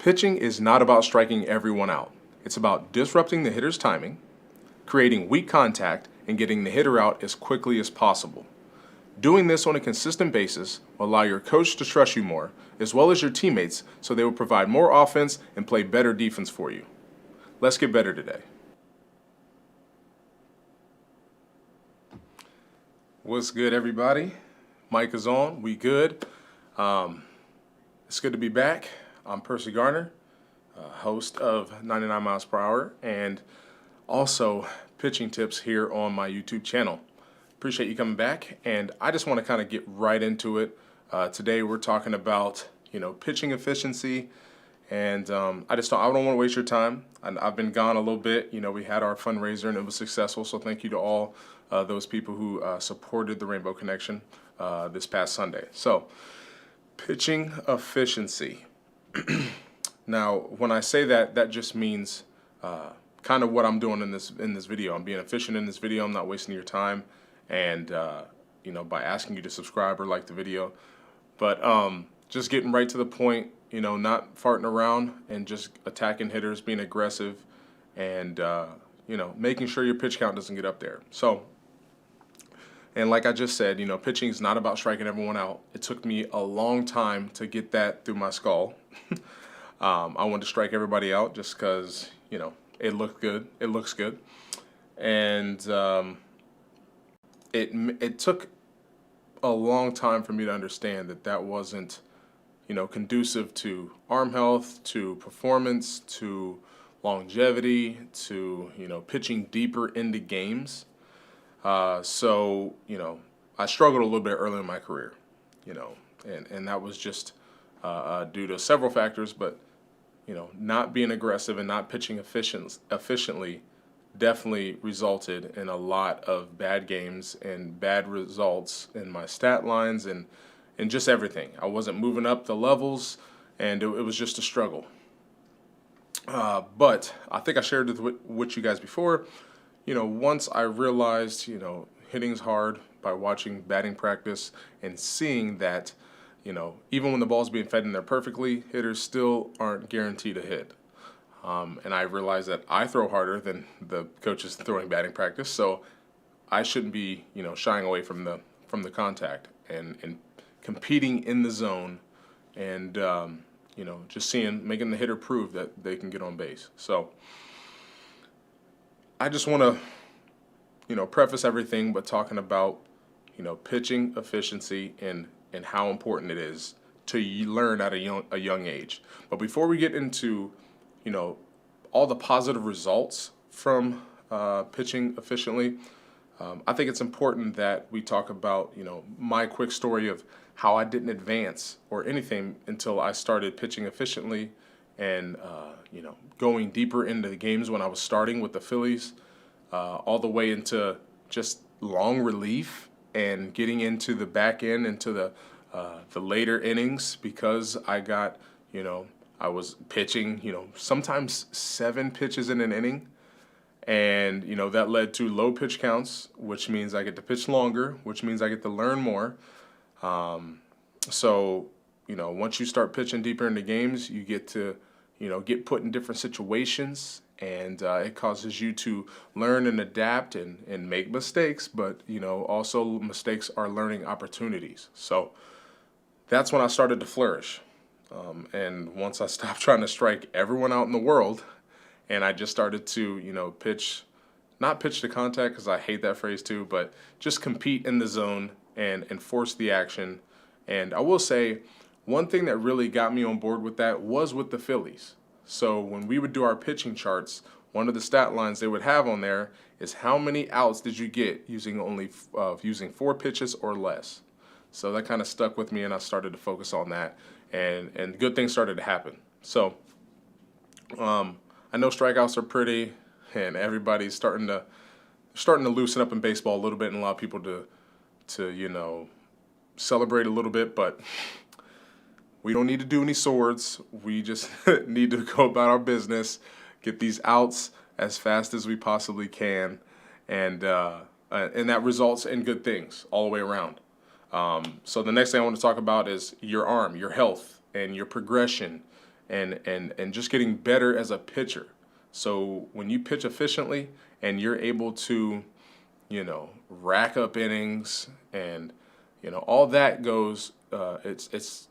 Pitching is not about striking everyone out. It's about disrupting the hitter's timing, creating weak contact, and getting the hitter out as quickly as possible. Doing this on a consistent basis will allow your coach to trust you more, as well as your teammates, so they will provide more offense and play better defense for you. Let's get better today. What's good, everybody? Mic is on. We good. It's good to be back. I'm Perci Garner, host of 99 Miles Per Hour, and also pitching tips here on my YouTube channel. Appreciate you coming back, and I just want to kind of get right into it. Today we're talking about pitching efficiency, and I don't want to waste your time. I've been gone a little bit. We had our fundraiser and it was successful, so thank you to all those people who supported the Rainbow Connection this past Sunday. So, pitching efficiency. Now, when I say that, that just means kind of what I'm doing in this video. I'm being efficient in this video. I'm not wasting your time, and by asking you to subscribe or like the video, but just getting right to the point. Not farting around and just attacking hitters, being aggressive, and making sure your pitch count doesn't get up there. So, and like I just said, pitching is not about striking everyone out. It took me a long time to get that through my skull. I wanted to strike everybody out just because, it looked good. It looks good. And it took a long time for me to understand that wasn't, conducive to arm health, to performance, to longevity, to, pitching deeper into games. So, I struggled a little bit early in my career, and that was just due to several factors, but, not being aggressive and not pitching efficiently definitely resulted in a lot of bad games and bad results in my stat lines and just everything. I wasn't moving up the levels, and it was just a struggle. But I think I shared it with you guys before. Once I realized, hitting's hard by watching batting practice and seeing that, even when the ball's being fed in there perfectly, hitters still aren't guaranteed a hit. And I realized that I throw harder than the coaches throwing batting practice, so I shouldn't be, shying away from the contact and competing in the zone and, just making the hitter prove that they can get on base. So I just want to, preface everything but talking about, pitching efficiency and how important it is to learn at a young age. But before we get into, all the positive results from pitching efficiently, I think it's important that we talk about, my quick story of how I didn't advance or anything until I started pitching efficiently and, going deeper into the games when I was starting with the Phillies, all the way into just long relief and getting into the back end, into the later innings, because I got, I was pitching, sometimes 7 pitches in an inning. And, that led to low pitch counts, which means I get to pitch longer, which means I get to learn more. So, once you start pitching deeper into games, you get to, get put in different situations, and it causes you to learn and adapt and make mistakes, but, also mistakes are learning opportunities. So that's when I started to flourish. And once I stopped trying to strike everyone out in the world, and I just started to, not pitch to contact, because I hate that phrase too, but just compete in the zone and force the action. And I will say, one thing that really got me on board with that was with the Phillies. So when we would do our pitching charts, one of the stat lines they would have on there is how many outs did you get using 4 pitches or less. So that kind of stuck with me, and I started to focus on that, and good things started to happen. So I know strikeouts are pretty, and everybody's starting to loosen up in baseball a little bit, and allow people to celebrate a little bit, but we don't need to do any swords. We just need to go about our business, get these outs as fast as we possibly can, and that results in good things all the way around. So the next thing I want to talk about is your arm, your health, and your progression, and just getting better as a pitcher. So when you pitch efficiently and you're able to, rack up innings and, all that goes, it's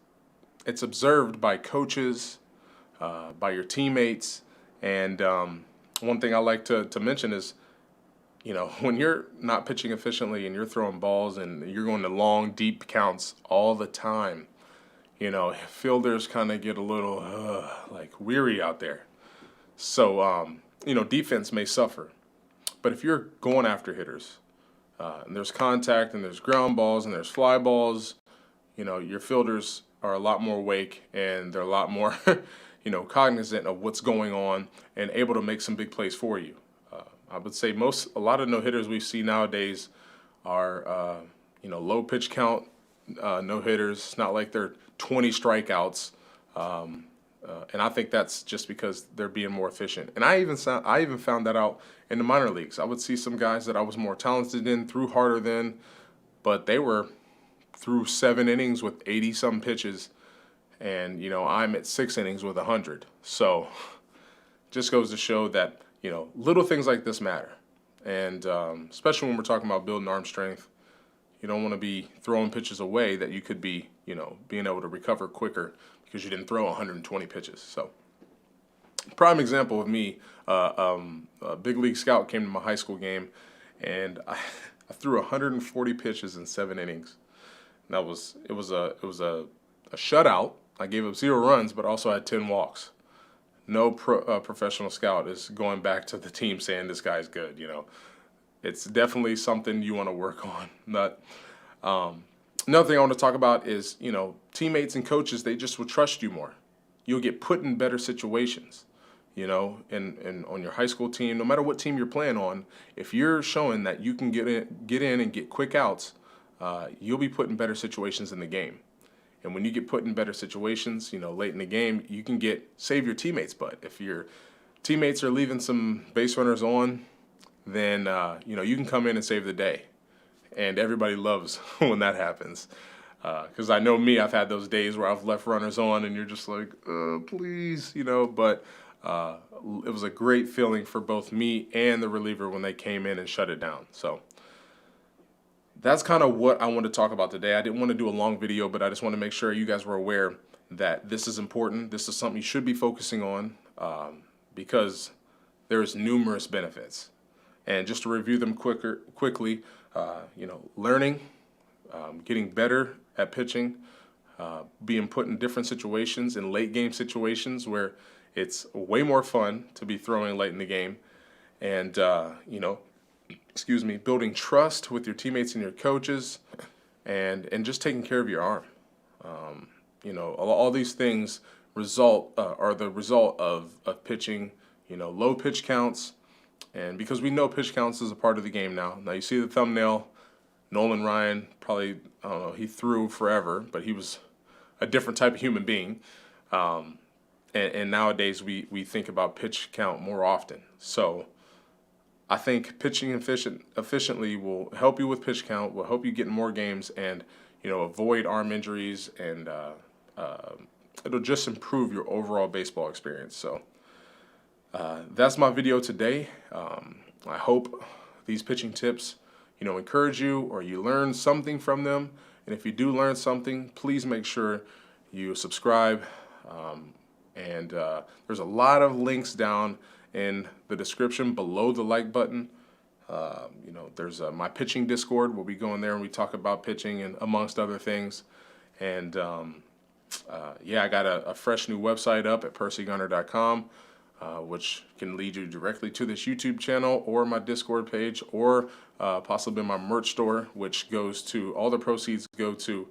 observed by coaches, by your teammates. And one thing I like to mention is, when you're not pitching efficiently and you're throwing balls and you're going to long, deep counts all the time, fielders kind of get a little weary out there. So, defense may suffer. But if you're going after hitters, and there's contact and there's ground balls and there's fly balls, your fielders are a lot more awake and they're a lot more, cognizant of what's going on and able to make some big plays for you. I would say a lot of no-hitters we see nowadays are, low pitch count no-hitters. It's not like they're 20 strikeouts. And I think that's just because they're being more efficient. And I even found that out in the minor leagues. I would see some guys that I was more talented in, threw harder than, but they were through 7 innings with 80-some pitches, and I'm at 6 innings with 100. So just goes to show that little things like this matter, and especially when we're talking about building arm strength. You don't want to be throwing pitches away that you could be being able to recover quicker because you didn't throw 120 pitches. So, prime example of me, a big league scout came to my high school game, and I threw 140 pitches in 7 innings. And it was a shutout. I gave up 0 runs, but also had 10 walks. No professional scout is going back to the team saying this guy's good. It's definitely something you want to work on. But another thing I want to talk about is, teammates and coaches, they just will trust you more. You'll get put in better situations, and on your high school team, no matter what team you're playing on, if you're showing that you can get in and get quick outs, you'll be put in better situations in the game. And when you get put in better situations, late in the game, you can save your teammates' butt. If your teammates are leaving some base runners on, then, you can come in and save the day. And everybody loves when that happens. Because I know me, I've had those days where I've left runners on and you're just like, please, but it was a great feeling for both me and the reliever when they came in and shut it down. So that's kind of what I want to talk about today. I didn't want to do a long video, but I just want to make sure you guys were aware that this is important. This is something you should be focusing on because there's numerous benefits. And just to review them quickly, learning, getting better at pitching, being put in different situations, in late game situations where it's way more fun to be throwing late in the game, and building trust with your teammates and your coaches, and just taking care of your arm. All these things are the result of pitching, low pitch counts. And because we know pitch counts is a part of the game now. Now you see the thumbnail, Nolan Ryan, probably, I don't know, he threw forever, but he was a different type of human being. And nowadays we think about pitch count more often. So I think pitching efficiently will help you with pitch count, will help you get in more games and, avoid arm injuries, and it'll just improve your overall baseball experience. So that's my video today. I hope these pitching tips, encourage you or you learn something from them. And if you do learn something, please make sure you subscribe. And there's a lot of links down in the description below the like button. There's my pitching Discord. We'll be going there and we talk about pitching and amongst other things. And I got a fresh new website up at percigarner.com. Which can lead you directly to this YouTube channel or my Discord page, or possibly my merch store, which all the proceeds go to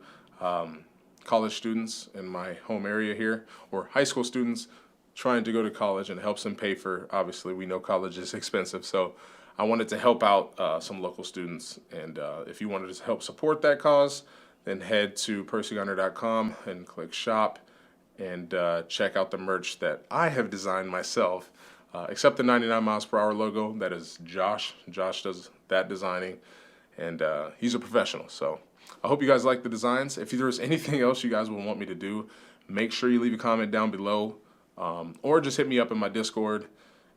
college students in my home area here, or high school students trying to go to college, and helps them pay for, obviously we know college is expensive, so I wanted to help out some local students. And if you wanted to help support that cause, then head to percigarner.com and click shop, and check out the merch that I have designed myself, except the 99 miles per hour logo. That is Josh. Josh does that designing, and he's a professional. So I hope you guys like the designs. If there's anything else you guys will want me to do, make sure you leave a comment down below. or just hit me up in my Discord,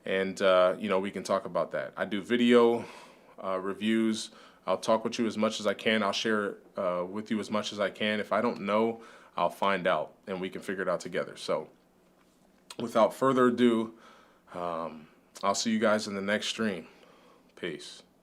and we can talk about that. I do video reviews. I'll talk with you as much as I can. I'll share with you as much as I can. If I don't know, I'll find out, and we can figure it out together. So without further ado, I'll see you guys in the next stream. Peace.